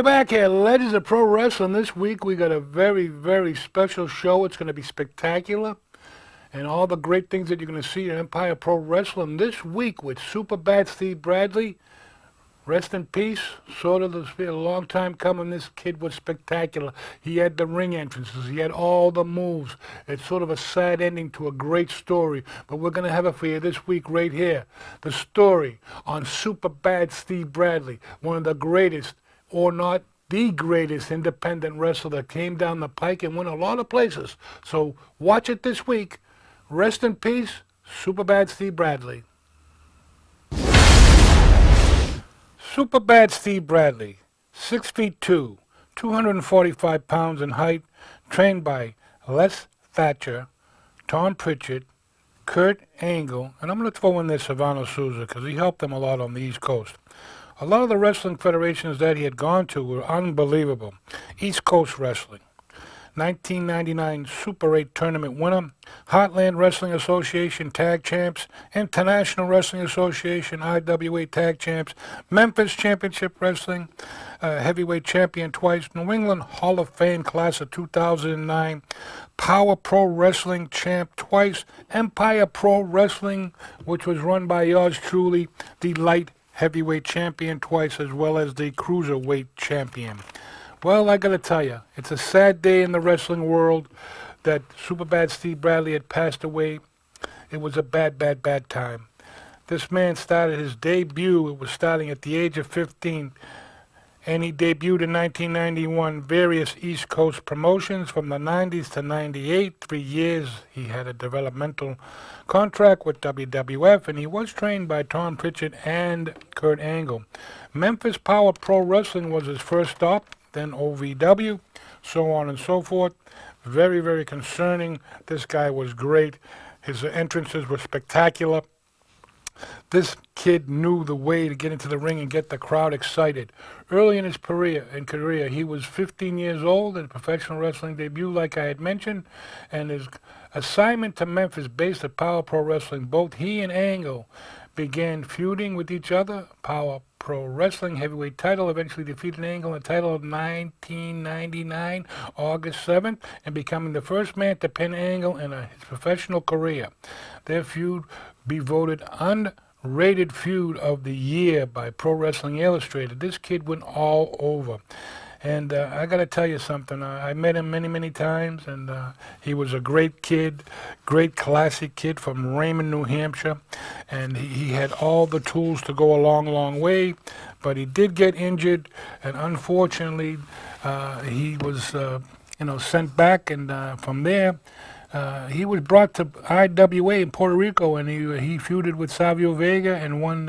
We're back here, Legends of Pro Wrestling. This week we got a very, very special show. It's going to be spectacular. And all the great things that you're going to see in Empire Pro Wrestling this week with Super Bad Steve Bradley. Rest in peace. Sort of a long time coming. This kid was spectacular. He had the ring entrances. He had all the moves. It's sort of a sad ending to a great story. But we're going to have it for you this week right here. The story on Super Bad Steve Bradley. One of the greatest, or not the greatest, independent wrestler that came down the pike and went a lot of places. So watch it this week. Rest in peace, Super Bad Steve Bradley. Super Bad Steve Bradley, 6'2", 245 pounds in height, trained by Les Thatcher, Tom Pritchett, Kurt Angle, and I'm going to throw in there Silvano Souza because he helped them a lot on the East Coast. A lot of the wrestling federations that he had gone to were unbelievable. East Coast Wrestling, 1999 Super 8 tournament winner, Heartland Wrestling Association Tag Champs, International Wrestling Association IWA Tag Champs, Memphis Championship Wrestling Heavyweight Champion twice, New England Hall of Fame Class of 2009, Power Pro Wrestling Champ twice, Empire Pro Wrestling, which was run by yours truly, the Light Heavyweight Champion twice, as well as the Cruiserweight Champion. Well, I gotta tell you, it's a sad day in the wrestling world that Super Bad Steve Bradley had passed away. It was a bad, bad, bad time. This man started his debut, it was starting at the age of 15, and he debuted in 1991 various East Coast promotions from the 90s to 98. 3 years he had a developmental contract with WWF, and he was trained by Tom Pritchett and Kurt Angle. Memphis Power Pro Wrestling was his first stop, then OVW, so on and so forth. Very, very concerning. This guy was great. His entrances were spectacular. This kid knew the way to get into the ring and get the crowd excited. Early in his career, he was 15 years old at a professional wrestling debut, like I had mentioned, and his assignment to Memphis based at Power Pro Wrestling, both he and Angle began feuding with each other. Power Pro Wrestling heavyweight title eventually defeated Angle in the title of 1999, August 7th, and becoming the first man to pin Angle in his professional career. Their feud be voted unrated feud of the year by Pro Wrestling Illustrated. This kid went all over. And I got to tell you something. I met him many, many times, and he was a great kid, great classic kid from Raymond, New Hampshire. And he had all the tools to go a long, long way. But he did get injured, and unfortunately, he was, sent back. And from there, he was brought to IWA in Puerto Rico, and he feuded with Savio Vega and won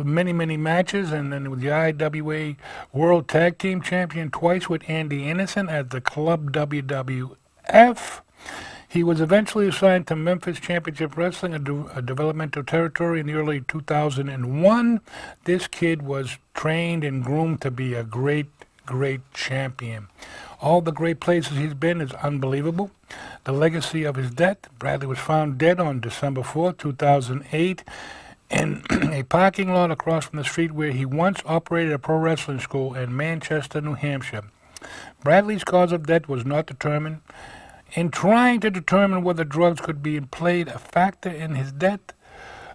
many, many matches, and then with the IWA World Tag Team Champion twice with Andy Anderson at the Club WWF. He was eventually assigned to Memphis Championship Wrestling, a developmental territory in the early 2001. This kid was trained and groomed to be a great, great champion. All the great places he's been is unbelievable. The legacy of his death: Bradley was found dead on December 4, 2008 in a parking lot across from the street where he once operated a pro wrestling school in Manchester, New Hampshire. Bradley's cause of death was not determined. In trying to determine whether drugs could be played a factor in his death,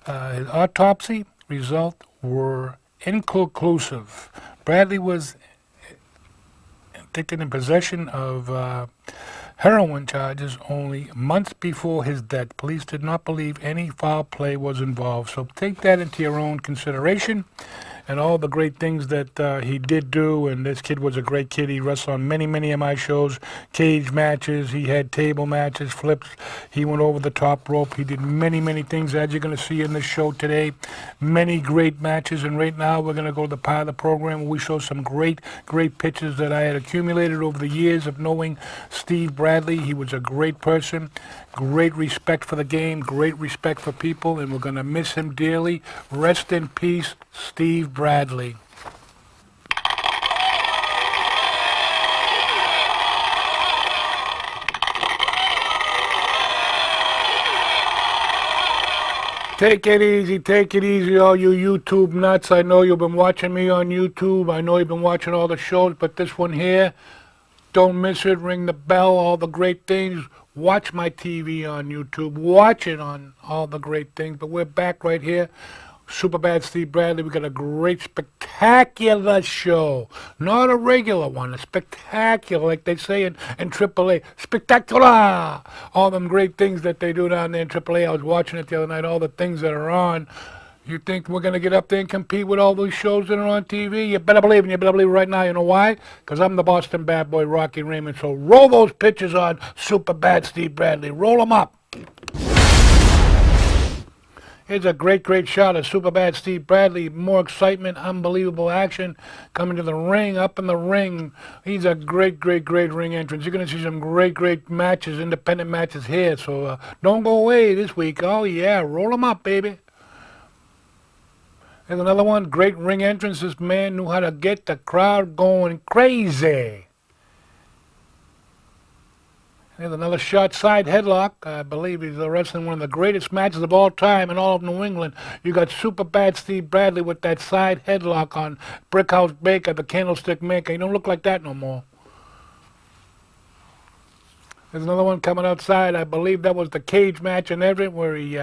his autopsy results were inconclusive. Bradley was taken in possession of heroin charges only months before his death. Police did not believe any foul play was involved. So take that into your own consideration, and all the great things that he did do. And this kid was a great kid. He wrestled on many, many of my shows, cage matches. He had table matches, flips. He went over the top rope. He did many, many things, as you're going to see in this show today. Many great matches. And right now we're going to go to the part of the program where we show some great, great pictures that I had accumulated over the years of knowing Steve Bradley. He was a great person, great respect for the game, great respect for people, and we're going to miss him dearly. Rest in peace, Steve Bradley. Take it easy, all you YouTube nuts. I know you've been watching me on YouTube. I know you've been watching all the shows, but this one here, don't miss it. Ring the bell, all the great things. Watch my TV on YouTube. Watch it on all the great things. But we're back right here. Superbad Steve Bradley. We got a great, spectacular show. Not a regular one. A spectacular, like they say in AAA. Spectacular! All them great things that they do down there in AAA. I was watching it the other night. All the things that are on. You think we're going to get up there and compete with all those shows that are on TV? You better believe it. You better believe it right now. You know why? Because I'm the Boston bad boy, Rocky Raymond. So roll those pictures on Superbad Steve Bradley. Roll them up. Here's a great, great shot of Superbad Steve Bradley. More excitement, unbelievable action. Coming to the ring, up in the ring. He's a great, great, great ring entrance. You're going to see some great, great matches, independent matches here. So don't go away this week. Oh, yeah, roll them up, baby. There's another one. Great ring entrance. This man knew how to get the crowd going crazy. There's another shot, side headlock. I believe he's wrestling one of the greatest matches of all time in all of New England. You got Superbad Steve Bradley with that side headlock on Brickhouse Baker, the Candlestick Maker. He don't look like that no more. There's another one coming outside. I believe that was the cage match in Everett where he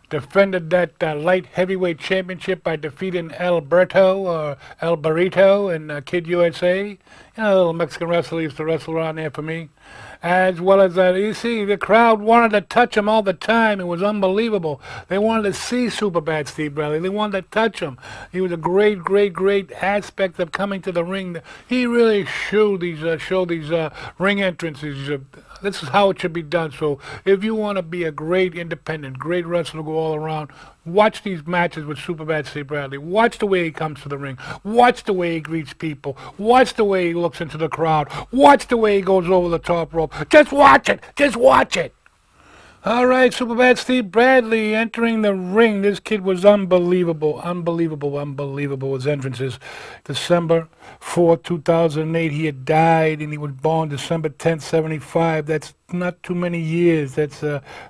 defended that light heavyweight championship by defeating El Burrito and Kid USA. You know, a little Mexican wrestler used to wrestle around there for me. As well as you see, the crowd wanted to touch him all the time. It was unbelievable. They wanted to see Superbad Steve Bradley. They wanted to touch him. He was a great, great, great aspect of coming to the ring. He really showed these ring entrances. This is how it should be done. So if you want to be a great independent, great wrestler, go all around, watch these matches with Superbad Steve Bradley. Watch the way he comes to the ring. Watch the way he greets people. Watch the way he looks into the crowd. Watch the way he goes over the top rope. Just watch it. Just watch it. All right, Superbad Steve Bradley entering the ring. This kid was unbelievable, unbelievable, unbelievable. His entrances, December 4th, 2008, he had died, and he was born December 10th, 75. That's not too many years. That's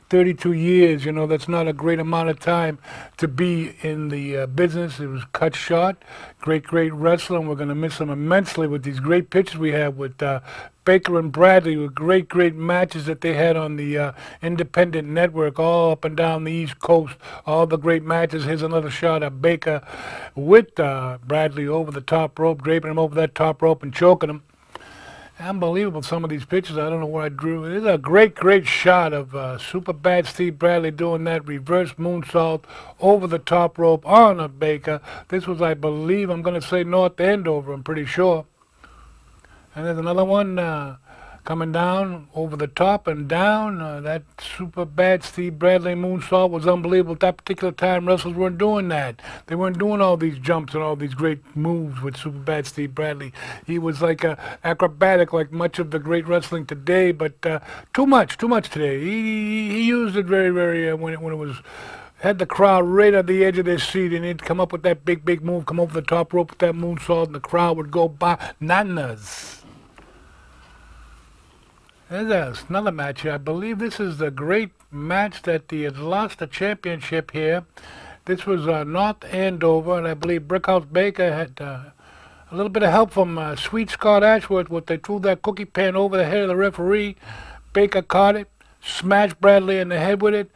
32 years. You know, that's not a great amount of time to be in the business. It was cut short. Great, great wrestler, and we're going to miss him immensely with these great pictures we have with Baker and Bradley, with great, great matches that they had on the independent network all up and down the East Coast. All the great matches. Here's another shot of Baker with Bradley over the top rope, draping him over that top rope and choking him. Unbelievable, some of these pictures. I don't know where I drew. It is a great, great shot of Superbad Steve Bradley doing that reverse moonsault over the top rope on a Baker. This was, I believe, I'm going to say North Andover, I'm pretty sure. And there's another one coming down over the top and down. That Superbad Steve Bradley moonsault was unbelievable. At that particular time, wrestlers weren't doing that. They weren't doing all these jumps and all these great moves with Superbad Steve Bradley. He was like acrobatic, like much of the great wrestling today, but too much today. He used it very, very when it was. Had the crowd right at the edge of their seat, and he'd come up with that big, big move, come over the top rope with that moonsault, and the crowd would go bananas. There's another match here. I believe this is the great match that he had lost the championship here. This was North Andover, and I believe Brickhouse Baker had a little bit of help from Sweet Scott Ashworth. They threw that cookie pan over the head of the referee. Baker caught it, smashed Bradley in the head with it,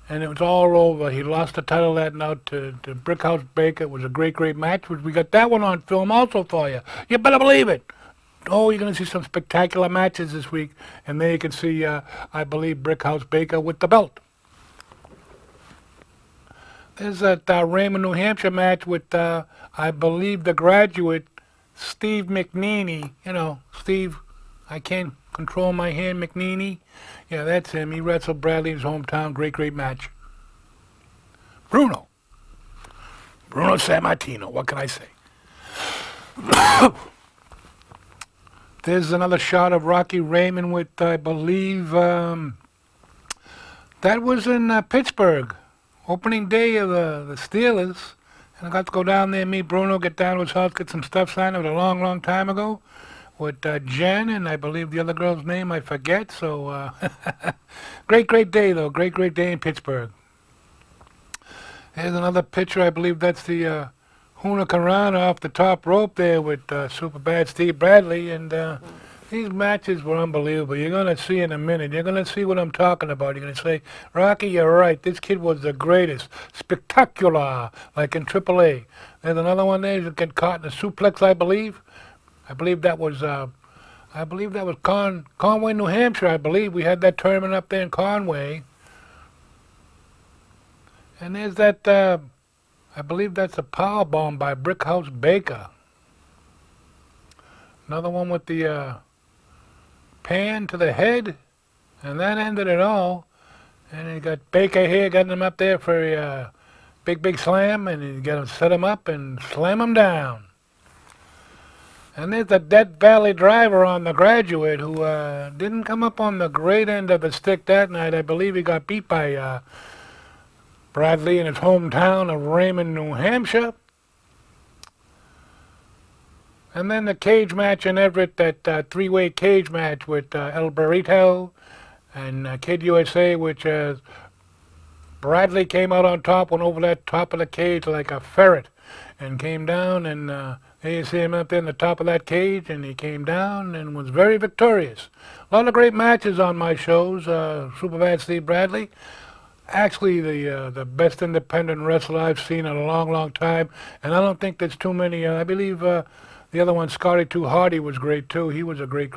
and it was all over. He lost the title that night to Brickhouse Baker. It was a great, great match. We got that one on film also for you. You better believe it. Oh, you're going to see some spectacular matches this week. And there you can see, I believe, Brickhouse Baker with the belt. There's that Raymond, New Hampshire match with, I believe, the graduate, Steve McNeely. You know, Steve, I can't control my hand, McNeely. Yeah, that's him. He wrestled Bradley in his hometown. Great, great match. Bruno Sammartino. What can I say? There's another shot of Rocky Raymond with, I believe, that was in Pittsburgh, opening day of the Steelers. And I got to go down there and meet Bruno, get down to his house, get some stuff signed. It was a long, long time ago with Jen, and I believe the other girl's name I forget. So, great, great day, though. Great, great day in Pittsburgh. Here's another picture. I believe that's the Hurricanrana off the top rope there with Super Bad Steve Bradley. And these matches were unbelievable. You're going to see in a minute. You're going to see what I'm talking about. You're going to say, Rocky, you're right. This kid was the greatest. Spectacular, like in AAA. There's another one there that get caught in a suplex, I believe. I believe that was Conway, New Hampshire, I believe. We had that tournament up there in Conway. And there's that, I believe that's a power bomb by Brickhouse Baker. Another one with the pan to the head, and that ended it all. And you got Baker here getting him up there for a big slam, and you got to set him up and slam him down. And there's the Death Valley Driver on the Graduate, who didn't come up on the great end of the stick that night. I believe he got beat by Bradley in his hometown of Raymond, New Hampshire. And then the cage match in Everett, that three-way cage match with El Burrito and Kid USA, which Bradley came out on top, went over that top of the cage like a ferret, and came down, and there you see him up there in the top of that cage, and he came down and was very victorious. A lot of great matches on my shows, Superbad Steve Bradley. Actually, the best independent wrestler I've seen in a long time, and I don't think there's too many. I believe the other one, Scotty Too Hardy, was great too. He was a great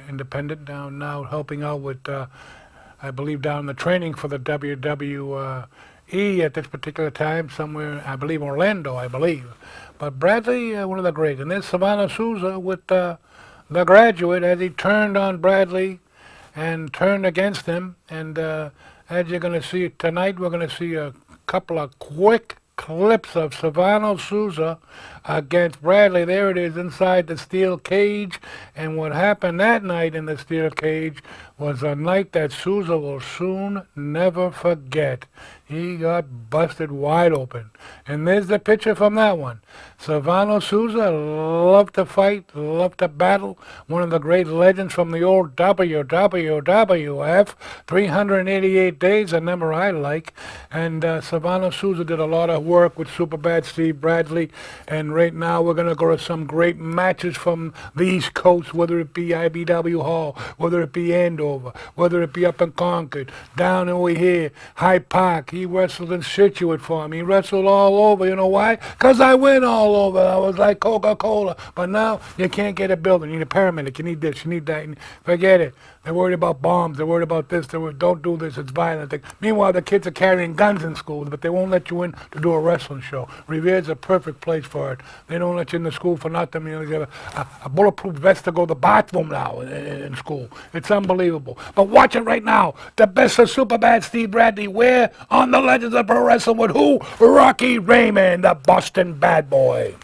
independent down now, helping out with, I believe, down the training for the WWE at this particular time, somewhere, I believe Orlando, I believe. But Bradley, one of the great. And there's Savannah Sousa with the Graduate as he turned on Bradley and turned against him. And as you're going to see tonight, we're going to see a couple of quick clips of Savannah Sousa against Bradley. There it is inside the steel cage. And what happened that night in the steel cage was a night that Sousa will soon never forget. He got busted wide open. And there's the picture from that one. Savannah Sousa loved to fight, loved to battle. One of the great legends from the old WWF. 388 days, a number I like. And Savannah Sousa did a lot of work with Superbad Steve Bradley. And right now we're going to go to some great matches from the East Coast, whether it be IBW Hall, whether it be Andover, whether it be up in Concord, down over here, Hyde Park. He wrestled in Scituate for him. He wrestled all over. You know why? Because I went all over. I was like Coca-Cola. But now you can't get a building. You need a paramedic. You need this. You need that. Forget it. They're worried about bombs. They're worried about this. Don't do this. It's violent. Meanwhile, the kids are carrying guns in school, but they won't let you in to do a wrestling show. Revere's a perfect place for it. They don't let you in the school for nothing. You know, you have a bulletproof vest to go to the bathroom now in school. It's unbelievable. But watch it right now. The best of Superbad Steve Bradley. Where? On the Legends of Pro Wrestling with who? Rocky Raymond, the Boston Bad Boy.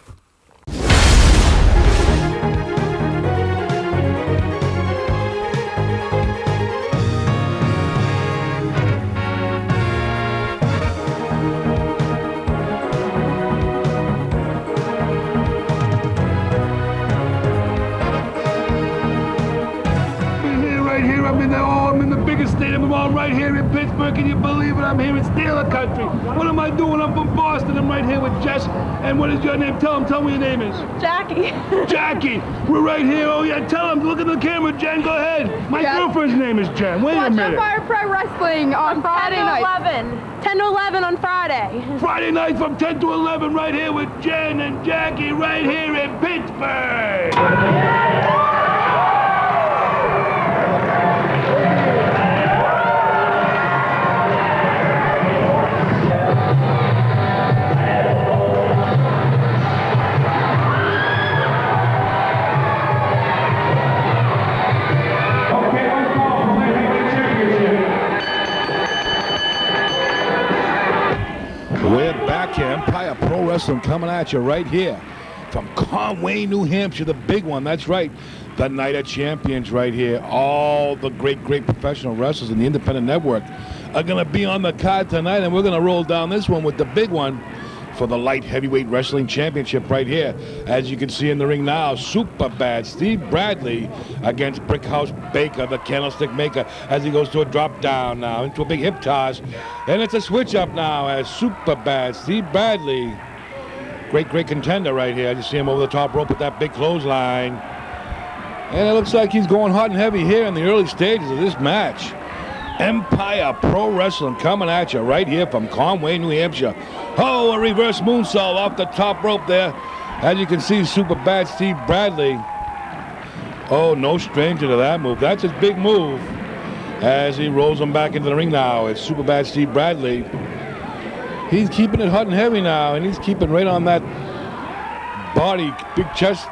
I'm in the biggest stadium of all right here in Pittsburgh. Can you believe it? I'm here in Steeler Country. What am I doing? I'm from Boston. I'm right here with Jess. And what is your name? Tell him what your name is. Jackie. Jackie. We're right here. Oh, yeah. Tell him. Look at the camera, Jen. Go ahead. My girlfriend's name is Jen. Wait a minute. Watch Empire Pro Wrestling on Friday night. 10 to 11 on Friday. Friday night from 10 to 11 right here with Jen and Jackie right here in Pittsburgh. We're back here, Empire Pro Wrestling coming at you right here from Conway, New Hampshire, the big one. That's right, the Night of Champions right here. All the great professional wrestlers in the Independent Network are going to be on the card tonight, and we're going to roll down this one with the big one for the Light Heavyweight Wrestling Championship right here. As you can see in the ring now, super bad Steve Bradley against Brickhouse Baker, the candlestick maker, as he goes to a drop down now into a big hip toss. And it's a switch up now as super bad Steve Bradley, great contender right here. You see him over the top rope with that big clothesline. And it looks like he's going hot and heavy here in the early stages of this match. Empire Pro Wrestling coming at you right here from Conway, New Hampshire. Oh, a reverse moonsault off the top rope there. As you can see, super bad Steve Bradley. Oh, no stranger to that move. That's his big move. As he rolls him back into the ring now, it's super bad Steve Bradley. He's keeping it hot and heavy now, and he's keeping right on that body, big chest.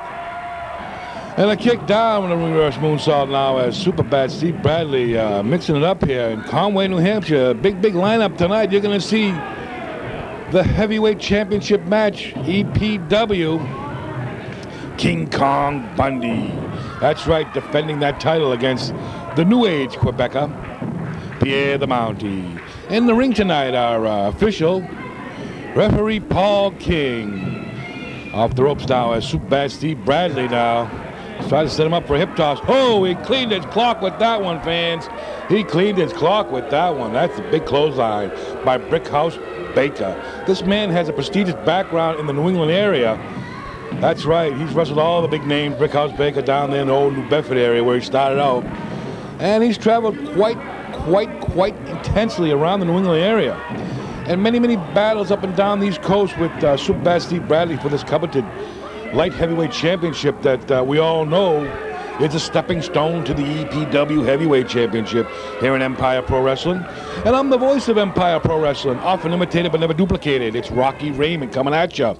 And a kick down with a reverse moonsault now as super bad Steve Bradley mixing it up here in Conway, New Hampshire. Big lineup tonight. You're going to see the heavyweight championship match, EPW, King Kong Bundy. That's right, defending that title against the New Age Quebecer, Pierre the Mountie. In the ring tonight, our official referee Paul King. Off the ropes now as super bad Steve Bradley now. Try to set him up for a hip toss. Oh, he cleaned his clock with that one, fans. He cleaned his clock with that one. That's a big clothesline by Brickhouse Baker. This man has a prestigious background in the New England area. That's right. He's wrestled all the big names. Brickhouse Baker down there in the old New Bedford area where he started out. And he's traveled quite intensely around the New England area. And many battles up and down the East Coast with super bad Steve Bradley for this coveted Light Heavyweight Championship that we all know is a stepping stone to the EPW Heavyweight Championship here in Empire Pro Wrestling. And I'm the voice of Empire Pro Wrestling, often imitated but never duplicated. It's Rocky Raymond coming at you.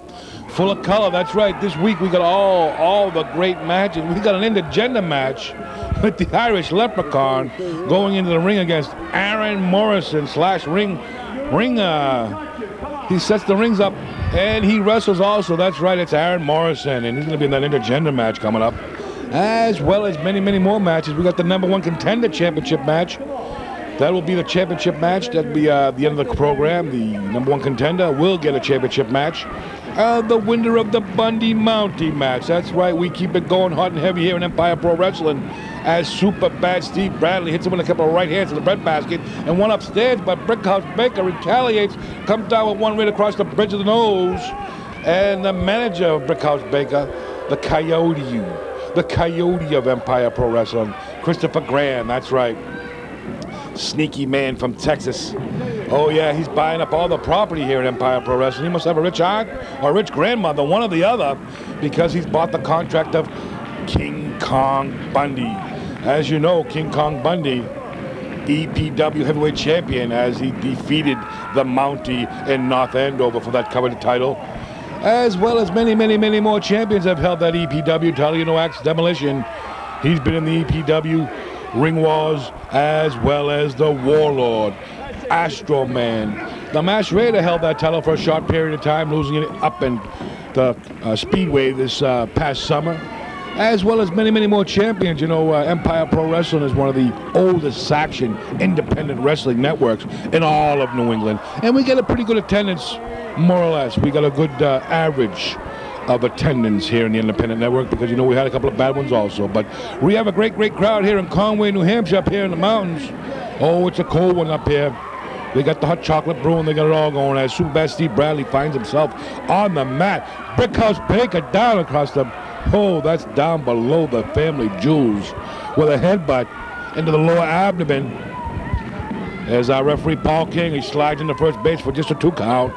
Full of color, that's right. This week we got all the great matches. We got an intergender match with the Irish Leprechaun going into the ring against Aaron Morrison / ring. He sets the rings up and he wrestles also. That's right, it's Aaron Morrison, and he's going to be in that intergender match coming up, as well as many more matches. We got the #1 contender championship match. That will be the championship match. That'll be the end of the program. The #1 contender will get a championship match. The winner of the Bundy Mountie match. That's right, we keep it going hot and heavy here in Empire Pro Wrestling as super bad Steve Bradley hits him with a couple of right hands to the breadbasket and one upstairs, but Brickhouse Baker retaliates, comes down with one right across the bridge of the nose. And the manager of Brickhouse Baker, the coyote of Empire Pro Wrestling, Christopher Graham, that's right. Sneaky man from Texas. Oh yeah, he's buying up all the property here at Empire Pro Wrestling. He must have a rich aunt or a rich grandmother, one or the other, because he's bought the contract of King Kong Bundy. As you know, King Kong Bundy, EPW heavyweight champion, as he defeated the Mountie in North Andover for that coveted title. As well as many more champions have held that EPW title. You know, Axe Demolition, he's been in the EPW Ring Wars, as well as the Warlord, Astro Man. The Masked Raider held that title for a short period of time, losing it up in the Speedway this past summer, as well as many more champions. You know, Empire Pro Wrestling is one of the oldest action independent wrestling networks in all of New England, and we get a pretty good attendance, more or less. We got a good average of attendance here in the independent network, because you know we had a couple of bad ones also, but we have a great crowd here in Conway, New Hampshire, up here in the mountains. Oh, it's a cold one up here. They got the hot chocolate brewing, they got it all going as super bad Steve Bradley finds himself on the mat. Brickhouse Baker down across the, oh, that's down below the family jewels with a headbutt into the lower abdomen. As our referee Paul King, he slides into first base for just a 2 count.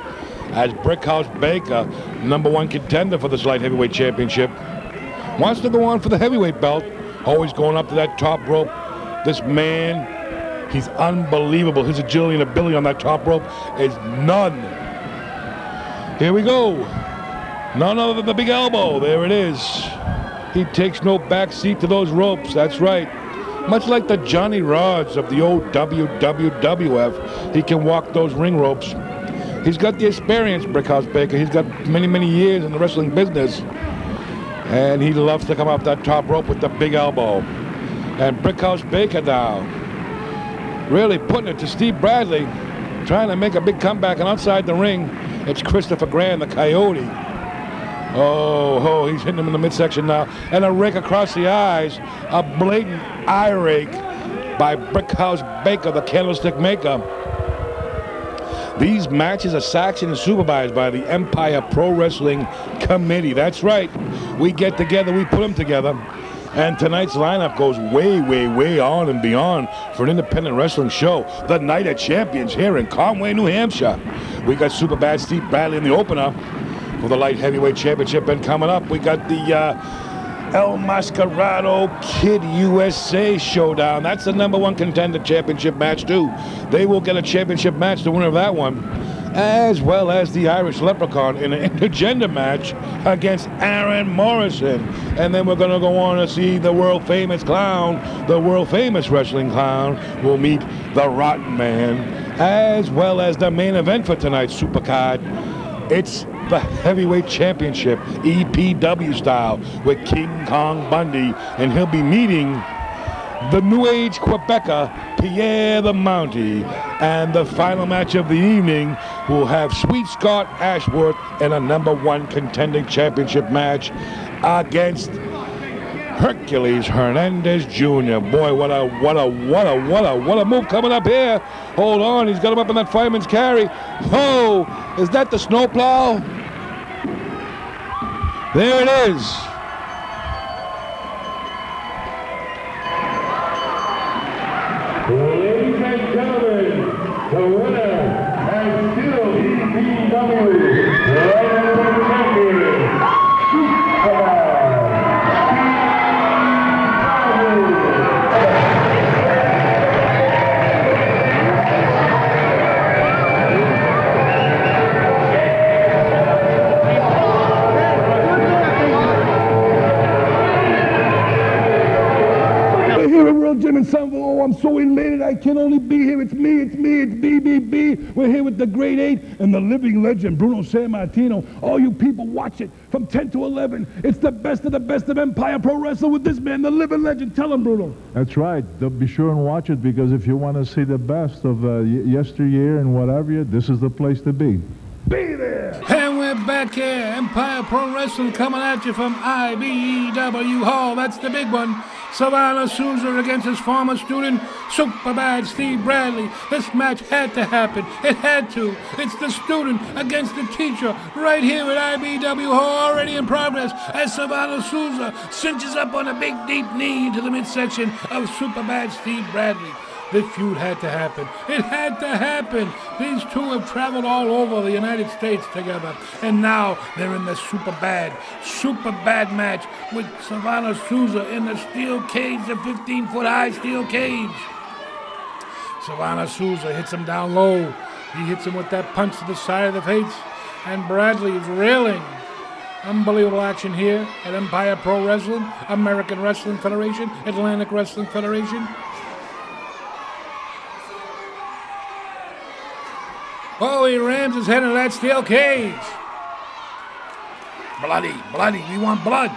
As Brickhouse Baker, #1 contender for this light heavyweight championship, wants to go on for the heavyweight belt. Always going up to that top rope. This man, he's unbelievable. His agility and ability on that top rope is none. Here we go. None other than the big elbow. There it is. He takes no back seat to those ropes. That's right. Much like the Johnny Rods of the old WWF, he can walk those ring ropes. He's got the experience, Brickhouse Baker. He's got many years in the wrestling business. And he loves to come off that top rope with the big elbow. And Brickhouse Baker now really putting it to Steve Bradley, trying to make a big comeback and outside the ring. It's Christopher Grand, the Coyote. Oh, he's hitting him in the midsection now. And a rake across the eyes. A blatant eye rake by Brickhouse Baker, the candlestick maker. These matches are sanctioned and supervised by the Empire Pro Wrestling Committee. That's right. We get together, we put them together. And tonight's lineup goes way, way, way on and beyond for an independent wrestling show. The Night of Champions here in Conway, New Hampshire. We got Superbad Steve Bradley in the opener for the Light Heavyweight Championship. And coming up, we got the El Mascarado Kid USA Showdown. That's the #1 contender championship match, too. They will get a championship match, the winner of that one, as well as the Irish Leprechaun in an intergender match against Aaron Morrison. And then we're going to go on to see the world-famous clown, the world-famous wrestling clown, will meet the Rotten Man, as well as the main event for tonight's Supercard. It's the Heavyweight Championship, EPW style, with King Kong Bundy, and he'll be meeting the New Age Quebecer, Pierre the Mountie. And the final match of the evening will have Sweet Scott Ashworth in a #1 contending championship match against Hercules Hernandez Jr. Boy, what a move coming up here. Hold on, he's got him up in that fireman's carry. Oh, is that the snowplow? There it is. Ladies and gentlemen, the winner and still EPW World Champion, Jim and Son, oh, I'm so elated. I can only be here. It's me, it's BBB. We're here with the Great 8 and the living legend, Bruno Sammartino. All you people, watch it from 10 to 11. It's the best of Empire Pro Wrestling with this man, the living legend. Tell him, Bruno. That's right. Be sure and watch it, because if you want to see the best of yesteryear and whatever, this is the place to be. Be there. And we're back here. Empire Pro Wrestling coming at you from IBEW Hall. That's the big one. Savannah Souza against his former student, Superbad Steve Bradley. This match had to happen. It had to. It's the student against the teacher right here at IBEW Hall, already in progress, as Savannah Souza cinches up on a big, deep knee into the midsection of Superbad Steve Bradley. This feud had to happen. It had to happen. These two have traveled all over the United States together, and now they're in the super bad match with Savannah Souza in the steel cage, the 15-foot high steel cage. Savannah Souza hits him down low. He hits him with that punch to the side of the face, and Bradley is reeling. Unbelievable action here at Empire Pro Wrestling, American Wrestling Federation, Atlantic Wrestling Federation. Oh, he rams his head into that steel cage. Bloody, bloody, we want blood.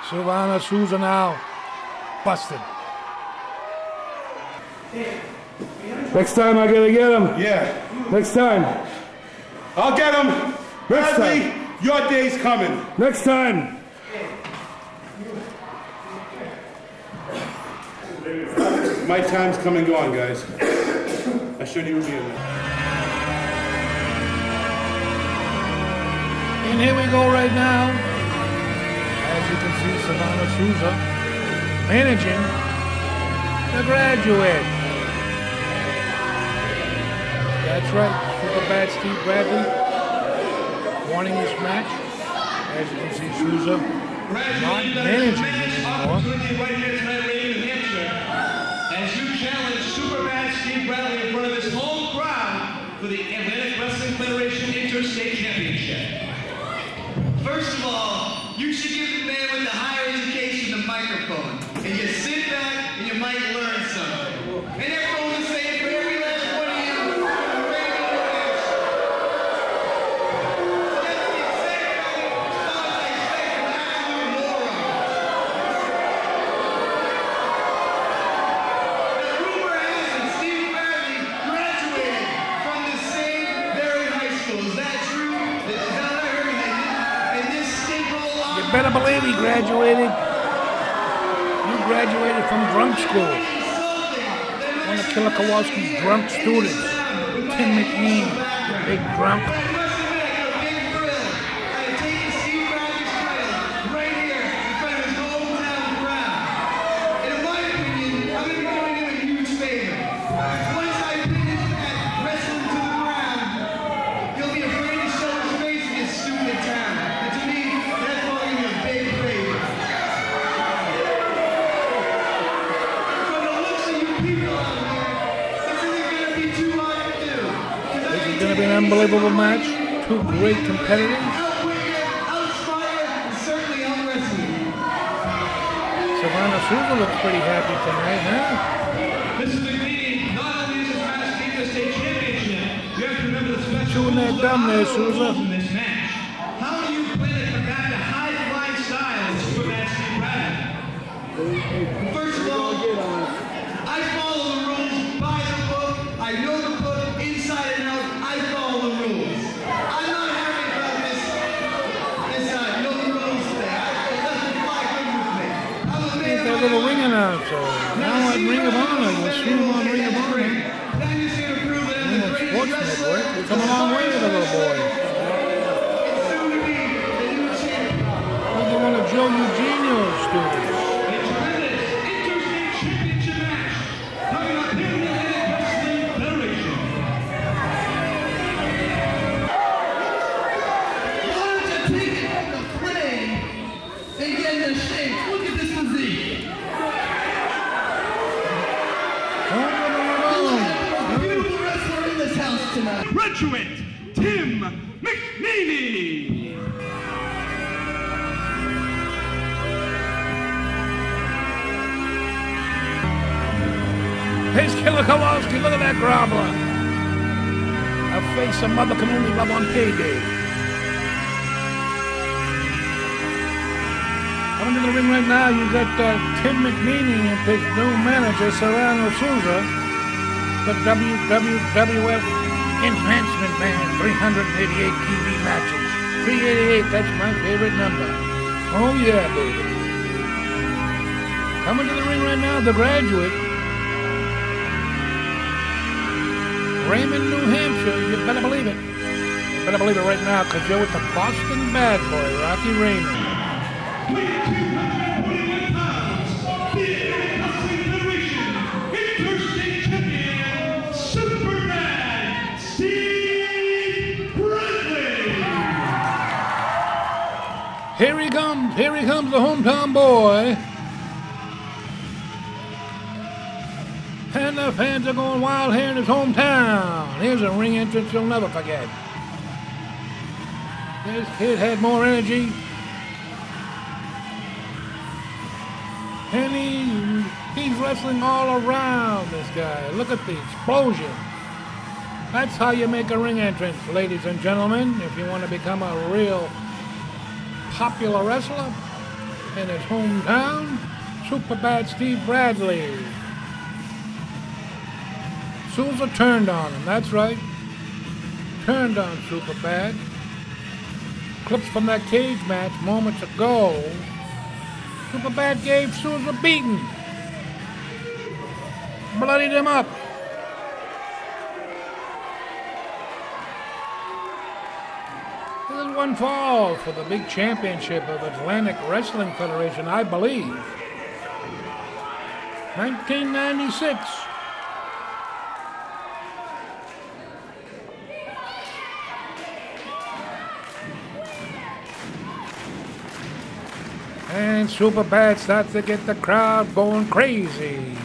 Savannah Souza now busted. Next time I gotta get him. Yeah. Next time. I'll get him. Next Bradley, time. your day's coming. Next time. My time's come and gone, guys. I shouldn't even be in there. And here we go right now. As you can see, Savannah Souza managing the Graduate. That's right, Superbad Steve Bradley wanting this match. As you can see, Souza not managing anymore. As you challenge Superbad Steve Bradley in front of his home crowd for the Atlantic Wrestling Federation Interstate Championship. First of all, you should give the man with the higher education the microphone, and you sit back and you might learn something. And everyone is saying for every last one of you, that's the exact response I expect from an absolute moron. Rumor has it Steve Bradley better believe he graduated. You graduated from drunk school. One of Killer Kowalski's drunk students. Tim McNean, the big drunk. Be an unbelievable match. Two great competitors. Savannah Souza looks pretty happy tonight, huh? Mrs. McNeely, not only is this match being the state championship, you have to remember the special Chewing that gum there, Souza. in this match. How do you plan to combat the high-flying styles for that Steve Bradley? First of all, I follow the rules by the book. I know the book inside and out. I follow the rules. I'm not happy about this know the rules thing. It doesn't fly good with me. I'm a man. That little ring announcer. Now on Ring of Honor. You'll see him on Ring of Honor. Then you see to prove that I'm the greatest Sports wrestler. Network. We've come a long way with the little boy. It's soon to be the new champion. Look at one of Joe Eugenio's students. A tremendous interstate championship match coming up here in the Atlantic Wrestling Federation. Wanted to take it from the clay and get into shape. Look at this physique. Beautiful wrestler in this house tonight. Graduate Tim McNeely. Here's Killer Kowalski. Look at that groveler. A face a mother can only love on payday. Coming to the ring right now, you got Tim McNeely and his new manager, Serrano Souza. The WWF Enhancement Band, 388 TV matches. 388, that's my favorite number. Oh yeah, baby. Coming to the ring right now, the Graduate. Raymond, New Hampshire, you better believe it. You better believe it right now, because you're with the Boston Bad Boy, Rocky Raymond. Weighing 241 pounds, the Atlantic Wrestling Federation Interstate Champion, Superman Steve Bradley. Here he comes, the hometown boy. And the fans are going wild here in his hometown. Here's a ring entrance you'll never forget. This kid had more energy. And he's wrestling all around this guy. Look at the explosion. That's how you make a ring entrance, ladies and gentlemen, if you want to become a real popular wrestler in his hometown. Super Bad Steve Bradley. Souza turned on him, that's right. Turned on Super Bad. Clips from that cage match moments ago. Super Bad gave Souza a beating. Bloodied him up. This is one fall for the big championship of Atlantic Wrestling Federation, I believe. 1996. And Super Bad starts to get the crowd going crazy.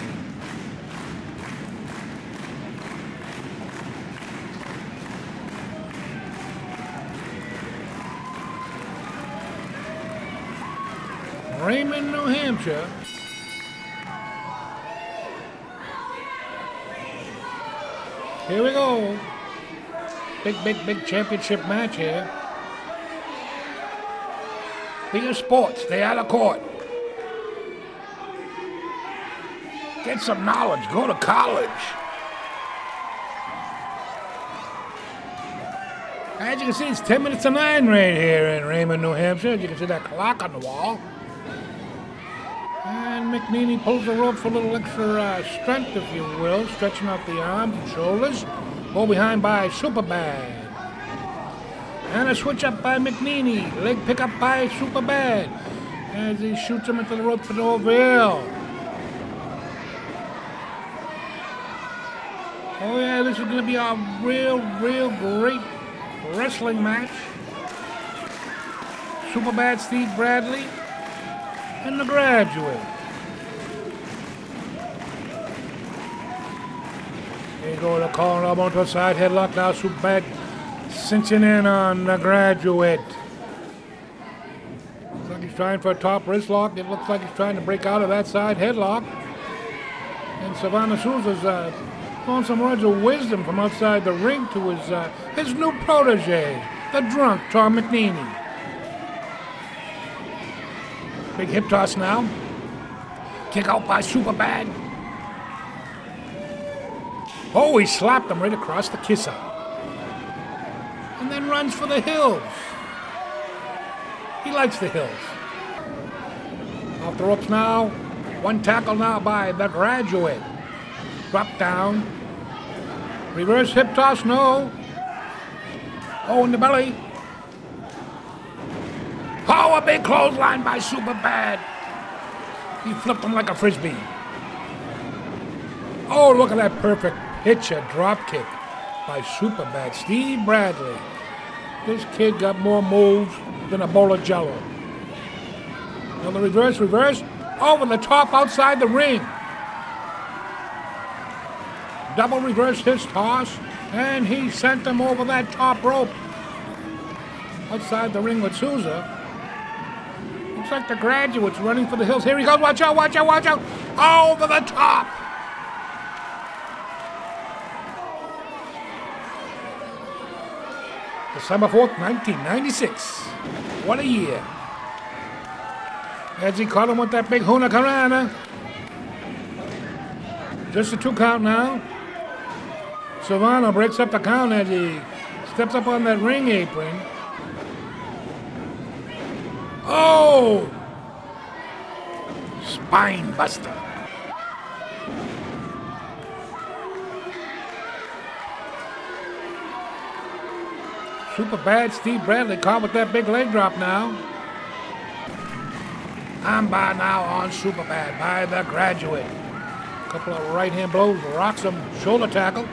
Raymond, New Hampshire. Here we go. Big championship match here. Be sports, stay out of court. Get some knowledge, go to college. As you can see, it's 10 minutes to 9 right here in Raymond, New Hampshire. As you can see that clock on the wall. And McNeely pulls the rope for a little extra strength, if you will, stretching out the arms and shoulders. Go behind by Superbad. And a switch up by McNeely. Leg pick up by Superbad. As he shoots him into the rope for the overhill. Oh yeah, this is going to be a real great wrestling match. Superbad Steve Bradley and the Graduate. Here you go, the calling up onto a side headlock now. Superbad cinching in on the Graduate. Looks like he's trying for a top wrist lock. It looks like he's trying to break out of that side headlock. And Savannah Sousa's throwing some words of wisdom from outside the ring to his new protege, the drunk Tom McNeely. Big hip toss now. Kick out by Superbad. Oh, he slapped him right across the kisser. And then runs for the hills. He likes the hills. Off the ropes now. One tackle now by the Graduate. Drop down. Reverse hip toss, no. Oh, in the belly. Oh, a big clothesline by Superbad. He flipped him like a frisbee. Oh, look at that perfect picture drop kick by Superbad Steve Bradley. This kid got more moves than a bowl of jello. Another reverse. Over the top outside the ring. Double reverse his toss, and he sent him over that top rope. Outside the ring with Sousa. Looks like the Graduate's running for the hills. Here he goes, watch out. Over the top. December 4th, 1996. What a year. As he caught him with that big Hurricanrana. Just a 2 count now. Savannah breaks up the count as he steps up on that ring apron. Oh! Spine buster. Superbad Steve Bradley caught with that big leg drop now. Armbar now on Superbad by the Graduate. A couple of right hand blows, rocks him, shoulder tackle.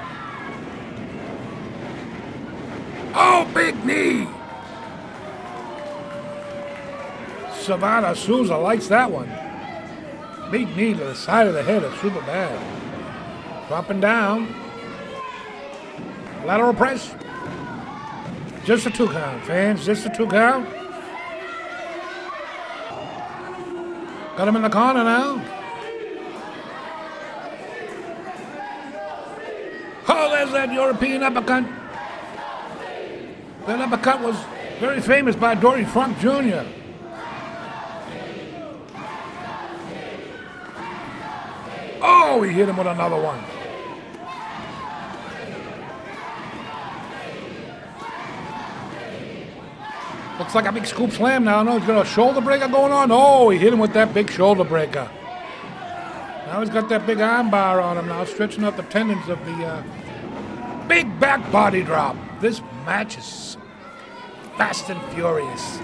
Oh, big knee! Savannah Sousa likes that one. Big knee to the side of the head of Superbad. Dropping down. Lateral press. Just a 2 count, fans. Just a 2 count. Got him in the corner now. Oh, there's that European uppercut. That uppercut was very famous by Dory Funk Jr. Oh, he hit him with another one. Looks like a big scoop slam now. No, he's got a shoulder breaker going on. Oh, he hit him with that big shoulder breaker. Now he's got that big arm bar on him now, stretching out the tendons of the big back body drop. This match is fast and furious.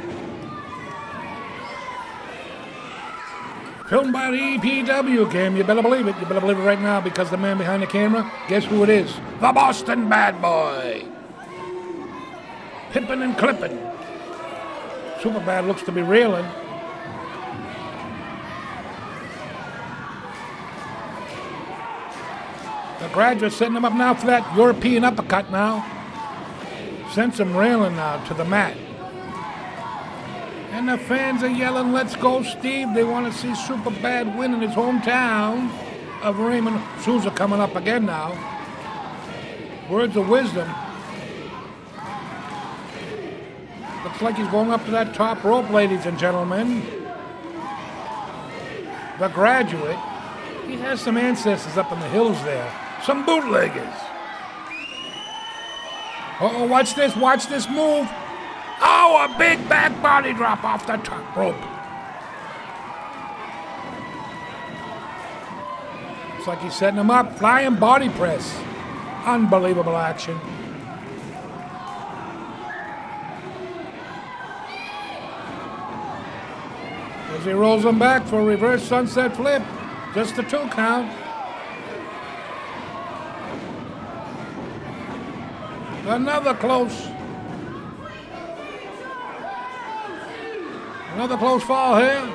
Filmed by the EPW, Kim. You better believe it. You better believe it right now because the man behind the camera, guess who it is? The Boston Bad Boy. Pippin' and clippin'. Superbad looks to be reeling. The Graduate setting him up now for that European uppercut now. Sends him railing now to the mat. And the fans are yelling, "Let's go, Steve." They want to see Superbad win in his hometown of Raymond. Sousa coming up again now. Words of wisdom. Looks like he's going up to that top rope, ladies and gentlemen. The Graduate. He has some ancestors up in the hills there. Some bootleggers. Uh-oh, watch this move. Oh, a big back body drop off the top rope. Looks like he's setting him up. Flying body press. Unbelievable action. As he rolls him back for a reverse sunset flip. Just a 2 count. Another close. Another close fall here.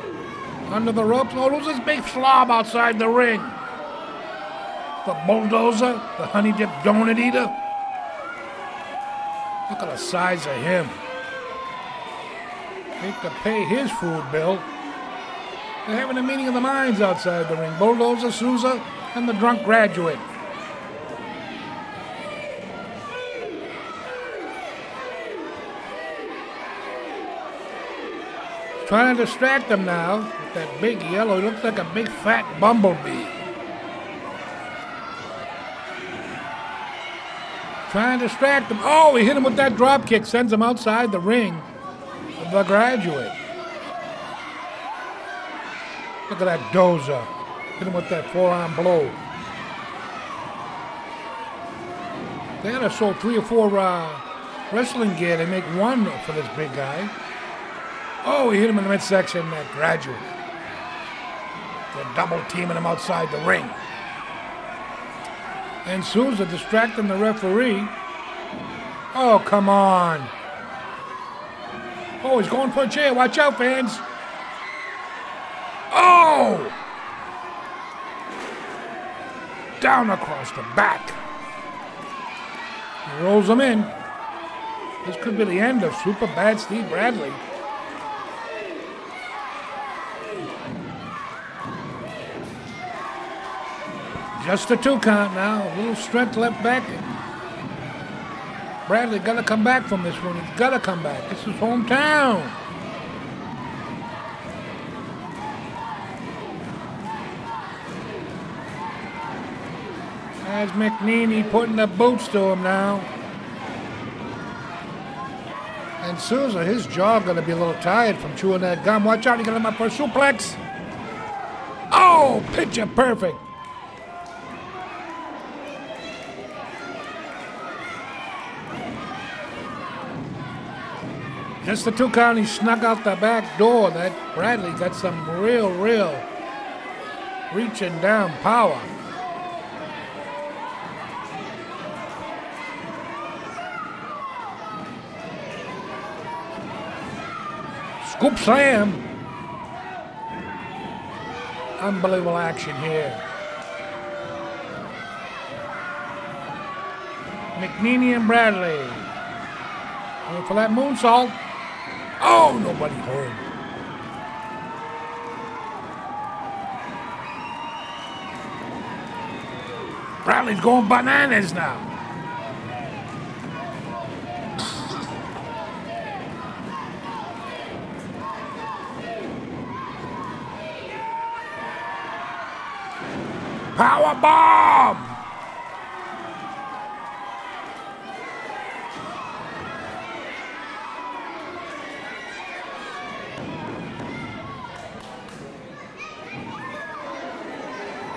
Under the ropes. Oh, who's this big slob outside the ring? The bulldozer, the honey dip donut eater. Look at the size of him. Hate to pay his food bill. They're having a meeting of the minds outside the ring. Bulldozer, Souza, and the drunk graduate. Trying to distract them now with that big yellow. He looks like a big fat bumblebee. Trying to distract him. Oh, he hit him with that drop kick. Sends him outside the ring. The graduate. Look at that dozer. Hit him with that forearm blow. They had to sell 3 or 4 wrestling gear. They make one for this big guy. Oh, he hit him in the midsection, that graduate. They're double teaming him outside the ring. And Souza distracting the referee. Oh, come on. Oh, he's going for a chair. Watch out, fans. Oh! Down across the back. He rolls him in. This could be the end of Super Bad Steve Bradley. Just a 2 count now. A little strength left back. Bradley got to come back from this one. He's got to come back. This is hometown. As McNeely putting the boots to him now. And Souza, his jaw going to be a little tired from chewing that gum. Watch out, he got him up for a suplex. Oh, picture perfect. Just the 2 count, he snuck out the back door. That Bradley got some real reaching down power. Scoop slam. Unbelievable action here. McNeely and Bradley. Going for that moonsault. Oh, nobody home. Bradley's going bananas now. Power bomb!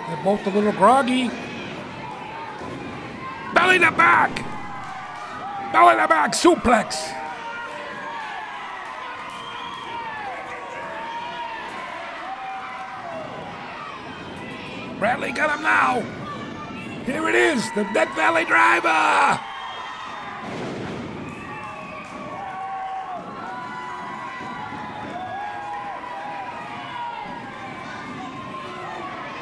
They're both a little groggy. Belly to back! Belly to back suplex! Bradley got him now. Here it is, the Death Valley Driver.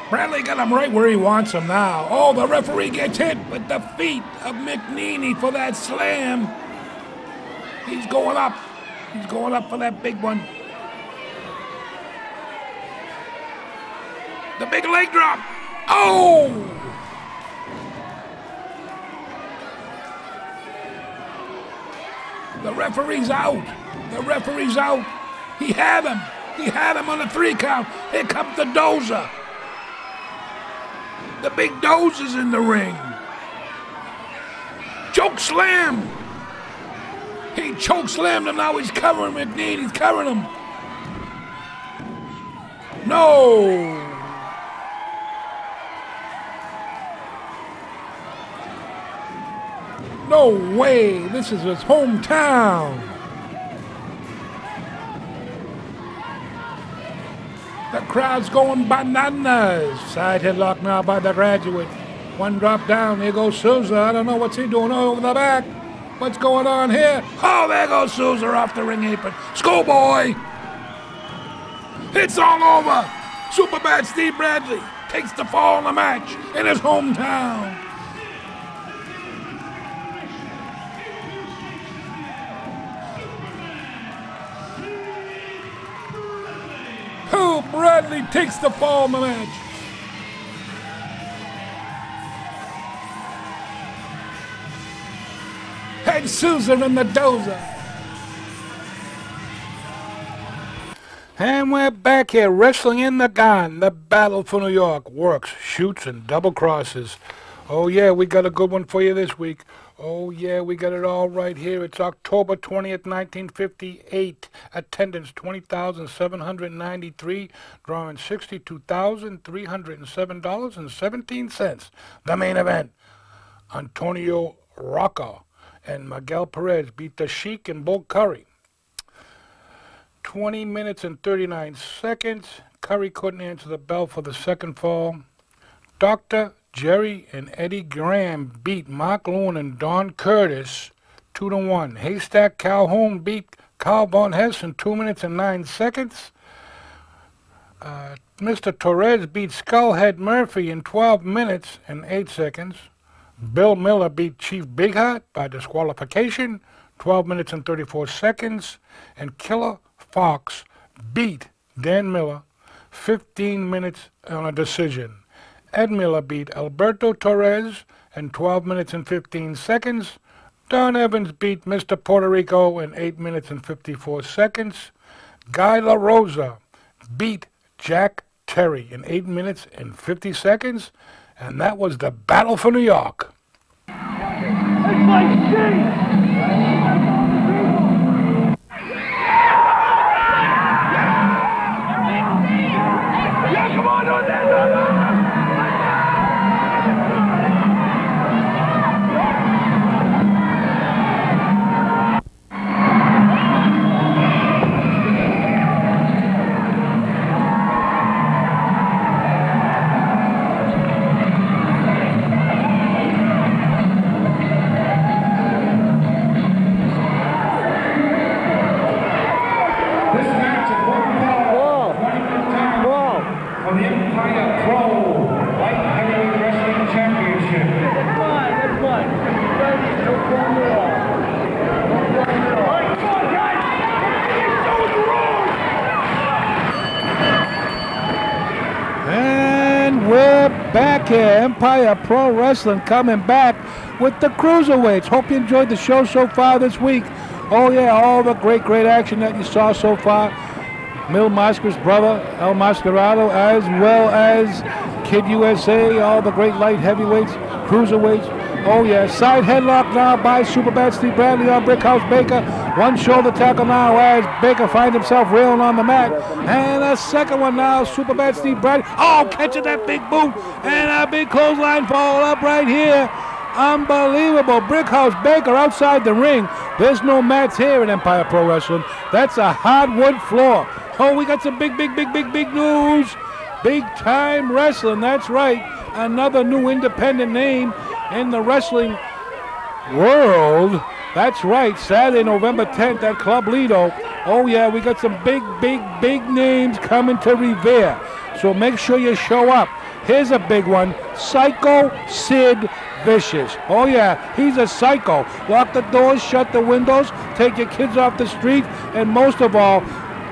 Bradley got him right where he wants him now. Oh, the referee gets hit with the feet of McNeely for that slam. He's going up. He's going up for that big one. The big leg drop. Oh! The referee's out. The referee's out. He had him. He had him on a 3 count. Here comes the dozer. The big dozer's in the ring. Choke slam. He choke slammed him. Now he's covering McNeil. He's covering him. No. No way. This is his hometown. The crowd's going bananas. Side headlock now by the graduate. One drop down. Here goes Souza. I don't know what's he doing over the back. What's going on here? Oh, there goes Souza off the ring apron. Schoolboy. It's all over. Superbad Steve Bradley takes the fall in the match in his hometown. Oh, Bradley takes the fall in the match. And Susan in the dozer. And we're back here, wrestling in the gun. The battle for New York works, shoots, and double crosses. Oh yeah, we got a good one for you this week. Oh yeah, we got it all right here. It's October 20th, 1958. Attendance 20,793, drawing $62,307.17. The main event, Antonio Rocca and Miguel Perez beat the Sheik and Bull Curry. 20 minutes and 39 seconds. Curry couldn't answer the bell for the second fall. Dr. Jerry and Eddie Graham beat Mark Lewin and Don Curtis 2-1. Haystack Calhoun beat Carl Von Hess in 2 minutes and 9 seconds. Mr. Torres beat Skullhead Murphy in 12 minutes and 8 seconds. Bill Miller beat Chief Big Heart by disqualification, 12 minutes and 34 seconds. And Killer Fox beat Dan Miller 15 minutes on a decision. Ed Miller beat Alberto Torres in 12 minutes and 15 seconds. Don Evans beat Mr. Puerto Rico in 8 minutes and 54 seconds. Guy La Rosa beat Jack Terry in 8 minutes and 50 seconds. And that was the Battle for New York. It's like shit! Back here, Empire Pro Wrestling coming back with the Cruiserweights. Hope you enjoyed the show so far this week. Oh yeah, all the great action that you saw so far. Mil Mascar's brother, El Mascarado, as well as Kid USA, all the great light heavyweights, Cruiserweights. Oh yeah, side headlock now by Superbad Steve Bradley on Brickhouse Baker. One shoulder tackle now as Baker finds himself reeling on the mat. And a second one now, Superbad Steve Bradley. Oh, catching that big boot. And a big clothesline fall up right here. Unbelievable. Brickhouse Baker outside the ring. There's no mats here in Empire Pro Wrestling. That's a hardwood floor. Oh, we got some big news. Big time wrestling, that's right. Another new independent name in the wrestling world. That's right, Saturday, November 10th at Club Lido. Oh yeah, we got some big names coming to Revere. So make sure you show up. Here's a big one, Psycho Sid Vicious. Oh yeah, he's a psycho. Lock the doors, shut the windows, take your kids off the street, and most of all,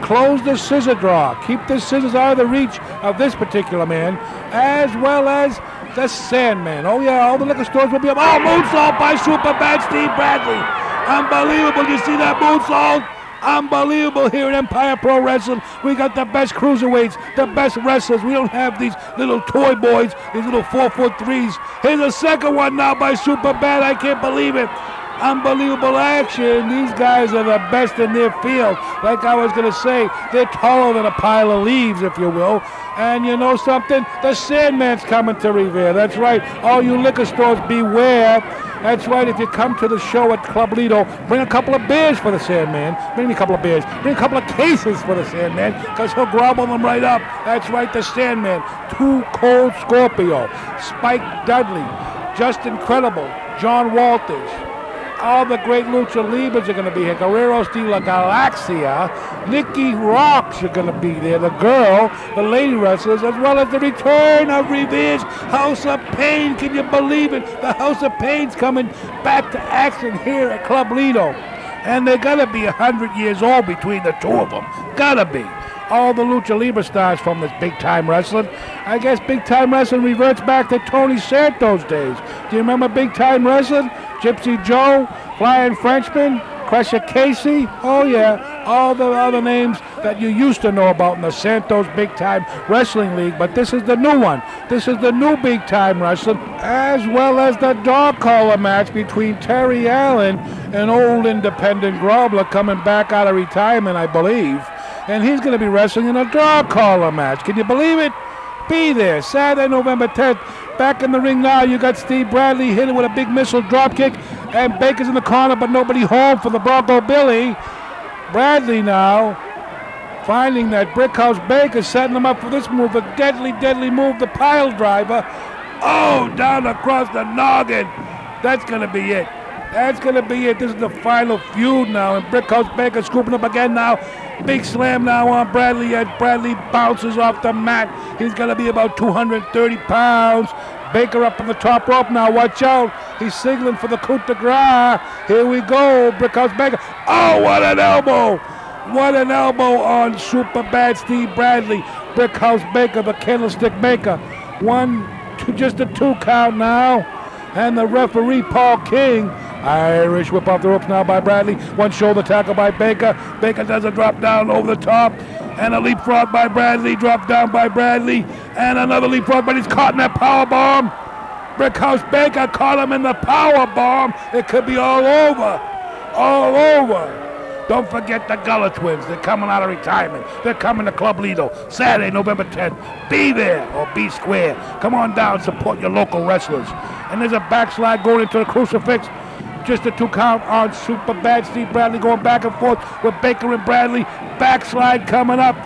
close the scissor drawer. Keep the scissors out of the reach of this particular man, as well as the Sandman. Oh yeah, all the liquor stores will be up. Oh, moonsault by Superbad Steve Bradley. Unbelievable. You see that moonsault? Unbelievable here at Empire Pro Wrestling. We got the best cruiserweights, the best wrestlers. We don't have these little toy boys, these little 4'3s. Here's a second one now by Superbad. I can't believe it. Unbelievable action. These guys are the best in their field. Like I was going to say, they're taller than a pile of leaves, if you will. And you know something? The Sandman's coming to Revere. That's right. All you liquor stores, beware. That's right. If you come to the show at Club Lido, bring a couple of beers for the Sandman. Bring me a couple of beers. Bring a couple of cases for the Sandman, because he'll gobble them right up. That's right, the Sandman. Too Cold Scorpio. Spike Dudley. Just Incredible. John Walters. All the great lucha libres are going to be here. Guerreros de la Galaxia. Nikki Rocks are going to be there. The girl, the lady wrestlers, as well as the return of Revere's House of Pain. Can you believe it? The House of Pain's coming back to action here at Club Lido. And they're going to be 100 years old between the two of them. Gotta be. All the lucha libre stars from this big-time wrestling. I guess big-time wrestling reverts back to Tony Santos days. Do you remember big-time wrestling? Gypsy Joe, Flying Frenchman, Crusher Casey. Oh, yeah, all the other names that you used to know about in the Santos big-time wrestling league. But this is the new one. This is the new big-time wrestling, as well as the dog collar match between Terry Allen, an old independent grobbler coming back out of retirement, I believe. And he's going to be wrestling in a dog collar match. Can you believe it? Be there. Saturday, November 10th. Back in the ring now, you got Steve Bradley hitting with a big missile dropkick. And Baker's in the corner, but nobody home for the Bronco Billy. Bradley now finding that Brickhouse Baker setting him up for this move. A deadly, deadly move, the pile driver. Oh, down across the noggin. That's going to be it. That's going to be it. This is the final feud now. And Brickhouse Baker scooping up again now. Big slam now on Bradley as Bradley bounces off the mat. He's going to be about 230 pounds. Baker up on the top rope now. Watch out. He's signaling for the coup de grace. Here we go. Brickhouse Baker. Oh, what an elbow. What an elbow on Super Bad Steve Bradley. Brickhouse Baker, the candlestick maker. Just a 2 count now. And the referee, Paul King. Irish whip off the ropes now by Bradley. One shoulder tackle by Baker. Baker does a drop down over the top. And a leapfrog by Bradley. Drop down by Bradley. And another leapfrog, but he's caught in that power bomb. Brickhouse Baker caught him in the power bomb. It could be all over. All over. Don't forget the Gullah Twins. They're coming out of retirement. They're coming to Club Lido Saturday, November 10th. Be there or be square. Come on down, support your local wrestlers. And there's a backslide going into the crucifix. Just a 2 count on Super Bad Steve Bradley going back and forth with Baker and Bradley. Backslide coming up.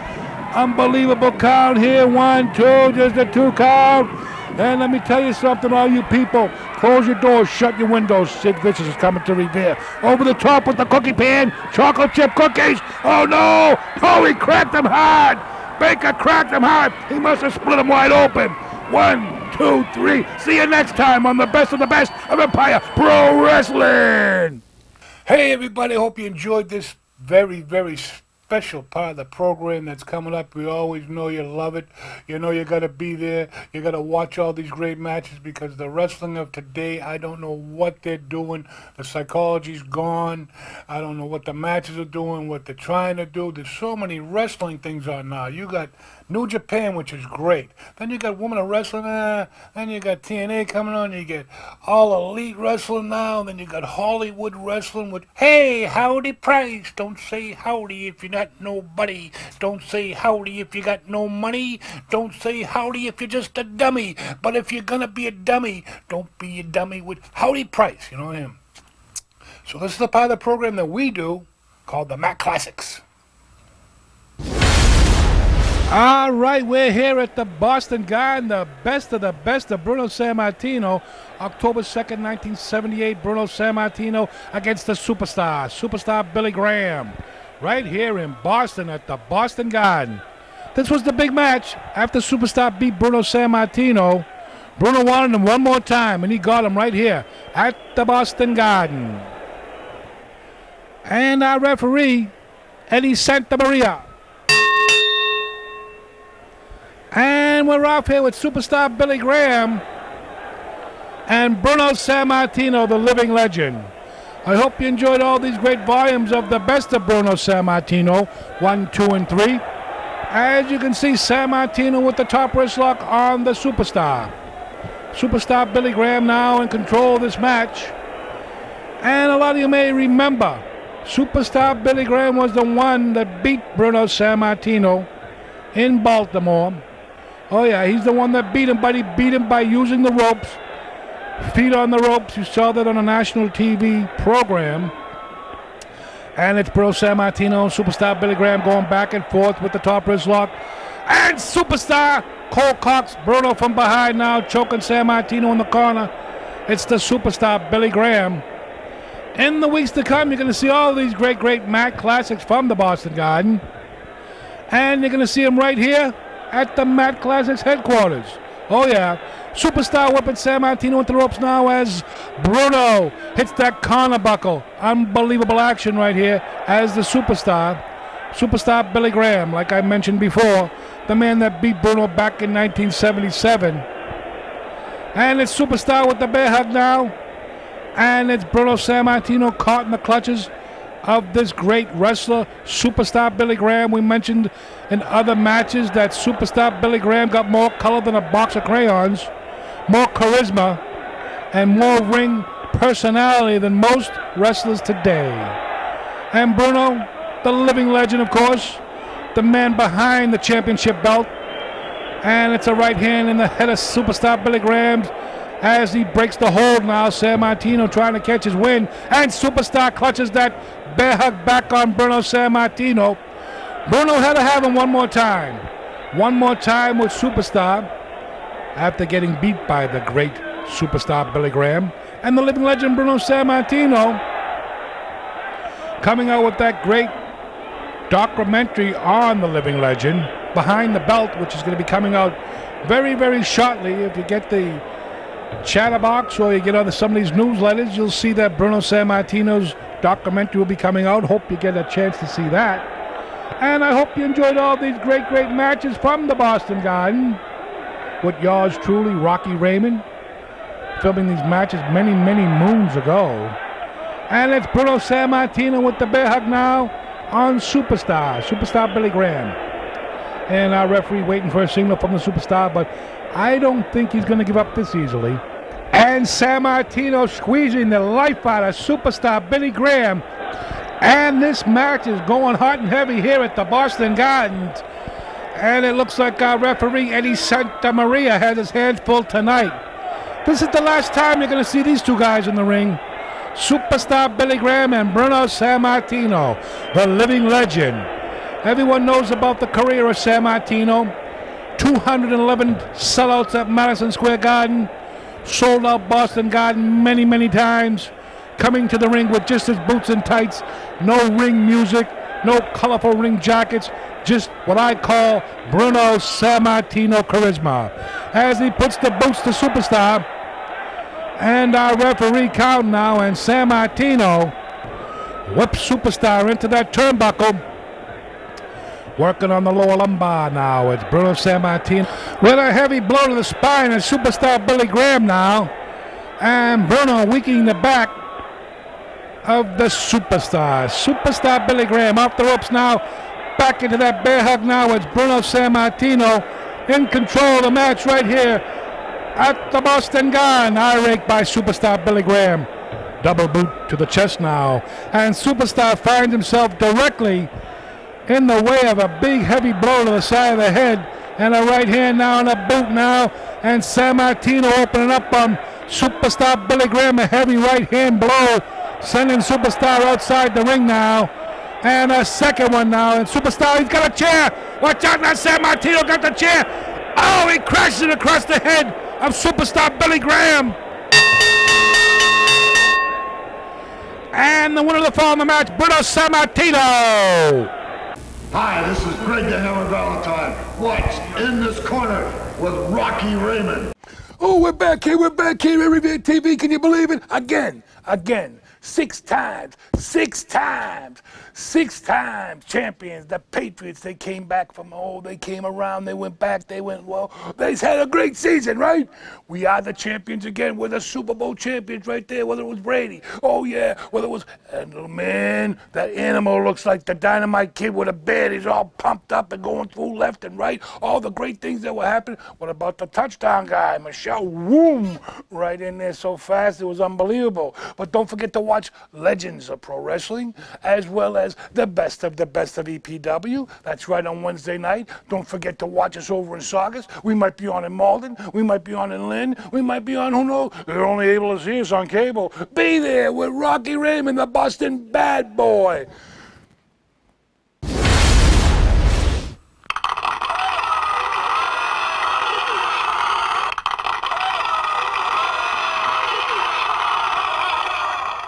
Unbelievable count here. 1, 2, just a 2 count. And let me tell you something, all you people. Close your doors, shut your windows. Sid Vicious is coming to Revere. Over the top with the cookie pan. Chocolate chip cookies. Oh, no. Oh, he cracked them hard. Baker cracked them hard. He must have split them wide open. 1, 2, 3. See you next time on the best of the best of Empire Pro Wrestling. Hey, everybody. Hope you enjoyed this very, very special part of the program that's coming up. We always know you love it. You know you got to be there. You got to watch all these great matches, because the wrestling of today, I don't know what they're doing. The psychology's gone. I don't know what the matches are doing, what they're trying to do. There's so many wrestling things on now. You got New Japan, which is great. Then you got Women of Wrestling. Then you got TNA coming on. You get All Elite Wrestling now. Then you got Hollywood Wrestling with, hey, howdy price. Don't say howdy if you're not nobody. Don't say howdy if you got no money. Don't say howdy if you're just a dummy. But if you're going to be a dummy, don't be a dummy with howdy price. You know him. So this is the part of the program that we do called the Mac Classics. All right, we're here at the Boston Garden, the best of Bruno Sammartino. October 2nd, 1978, Bruno Sammartino against the Superstar Billy Graham. Right here in Boston at the Boston Garden. This was the big match. After Superstar beat Bruno Sammartino, Bruno wanted him one more time, and he got him right here at the Boston Garden. And our referee, Eddie Santamaria. And we're off here with Superstar Billy Graham and Bruno Sammartino, the living legend. I hope you enjoyed all these great volumes of the best of Bruno Sammartino, 1, 2, and 3. As you can see, Sammartino with the top wrist lock on the Superstar. Superstar Billy Graham now in control of this match. And a lot of you may remember, Superstar Billy Graham was the one that beat Bruno Sammartino in Baltimore. Oh yeah, he's the one that beat him, but he beat him by using the ropes. Feet on the ropes. You saw that on a national TV program. And it's Bruno Sammartino and Superstar Billy Graham going back and forth with the top wrist lock. And Superstar Cole Cox, Bruno from behind now, choking Sammartino in the corner. It's the Superstar Billy Graham. In the weeks to come, you're going to see all these great mat classics from the Boston Garden. And you're going to see them right here at the Mat Classics headquarters. Oh yeah, Superstar whipping Sammartino into the ropes now as Bruno hits that corner buckle. Unbelievable action right here as the Superstar Billy Graham, like I mentioned before, the man that beat Bruno back in 1977. And it's Superstar with the bear hug now. And it's Bruno Sammartino caught in the clutches of this great wrestler, Superstar Billy Graham. We mentioned in other matches that Superstar Billy Graham got more color than a box of crayons, more charisma, and more ring personality than most wrestlers today. And Bruno, the living legend, of course, the man behind the championship belt. And it's a right hand in the head of Superstar Billy Graham as he breaks the hold now. Sammartino trying to catch his win, and Superstar clutches that bear hug back on Bruno Sammartino. Bruno had to have him one more time with Superstar after getting beat by the great Superstar Billy Graham. And the living legend Bruno Sammartino coming out with that great documentary on the living legend, Behind the Belt, which is going to be coming out very shortly. If you get the Chatterbox or you get some of these newsletters, you'll see that Bruno Sammartino's documentary will be coming out. Hope you get a chance to see that. And I hope you enjoyed all these great matches from the Boston Garden with yours truly, Rocky Raymond, filming these matches many moons ago. And it's Bruno Sammartino with the bear hug now on Superstar Billy Graham. And our referee waiting for a signal from the Superstar, but I don't think he's going to give up this easily. And Sammartino squeezing the life out of Superstar Billy Graham. And this match is going hot and heavy here at the Boston Gardens. And it looks like our referee, Eddie Santamaria, has his hands full tonight. This is the last time you're going to see these two guys in the ring. Superstar Billy Graham and Bruno Sammartino, the living legend. Everyone knows about the career of Sammartino. 211 sellouts at Madison Square Garden. Sold out Boston Garden many times. Coming to the ring with just his boots and tights. No ring music. No colorful ring jackets. Just what I call Bruno Sammartino charisma. As he puts the boots to Superstar. And our referee count now. And Sammartino whips Superstar into that turnbuckle. Working on the lower lumbar now. It's Bruno Sammartino with a heavy blow to the spine and Superstar Billy Graham now. And Bruno weakening the back of the Superstar. Superstar Billy Graham off the ropes now. Back into that bear hug now. It's Bruno Sammartino in control of the match right here at the Boston Garden. Eye rake by Superstar Billy Graham. Double boot to the chest now. And Superstar finds himself directly in the way of a big heavy blow to the side of the head, and a right hand now and a boot now, and Sammartino opening up on Superstar Billy Graham, a heavy right hand blow, sending Superstar outside the ring now, and a second one now, and Superstar, he's got a chair, watch out now, Sammartino got the chair, oh, he crashes it across the head of Superstar Billy Graham. And the winner of the fall in the match, Bruno Sammartino. Hi, this is Greg the Hammer Valentine. What's in this corner with Rocky Raymond? Oh, we're back here, Everyday TV. Can you believe it? Again. 6 times champions. The Patriots, they came back from, they came around, they went back, they had a great season, right? We are the champions again. We're the Super Bowl champions right there, whether it was Brady. Oh, yeah, whether it was, and little man, that animal looks like the Dynamite Kid with a beard. He's all pumped up and going through left and right. All the great things that were happening. What about the touchdown guy? Michelle, whoom, right in there so fast, it was unbelievable. But don't forget to watch Legends of Pro Wrestling, as well as the best of EPW. That's right, on Wednesday night. Don't forget to watch us over in Saugus. We might be on in Malden. We might be on in Lynn. We might be on, who knows? They're only able to see us on cable. Be there with Rocky Raymond, the Boston Bad Boy.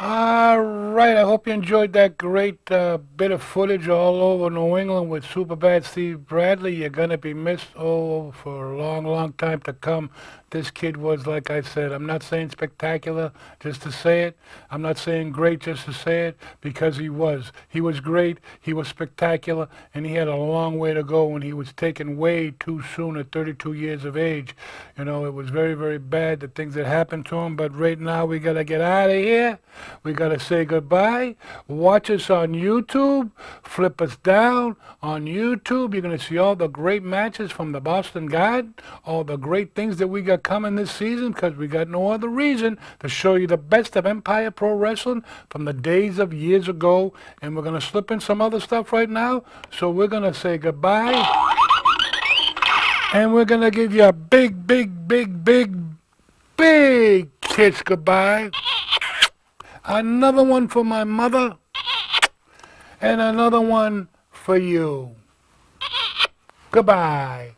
All right, I hope you enjoyed that great bit of footage all over New England with Superbad Steve Bradley. You're going to be missed for a long, long time to come. This kid was, like I said, I'm not saying spectacular just to say it. I'm not saying great just to say it, because he was. He was great, he was spectacular, and he had a long way to go when he was taken way too soon at 32 years of age. You know, it was very, very bad, the things that happened to him, but right now we got to get out of here. We got to say goodbye. Watch us on YouTube. Flip us down on YouTube. You're going to see all the great matches from the Boston Guard, all the great things that we got coming this season, because we got no other reason to show you the best of Empire Pro Wrestling from the days of years ago. And we're going to slip in some other stuff right now. So we're going to say goodbye. And we're going to give you a big, big, big, big, big kiss goodbye. Another one for my mother. And another one for you. Goodbye.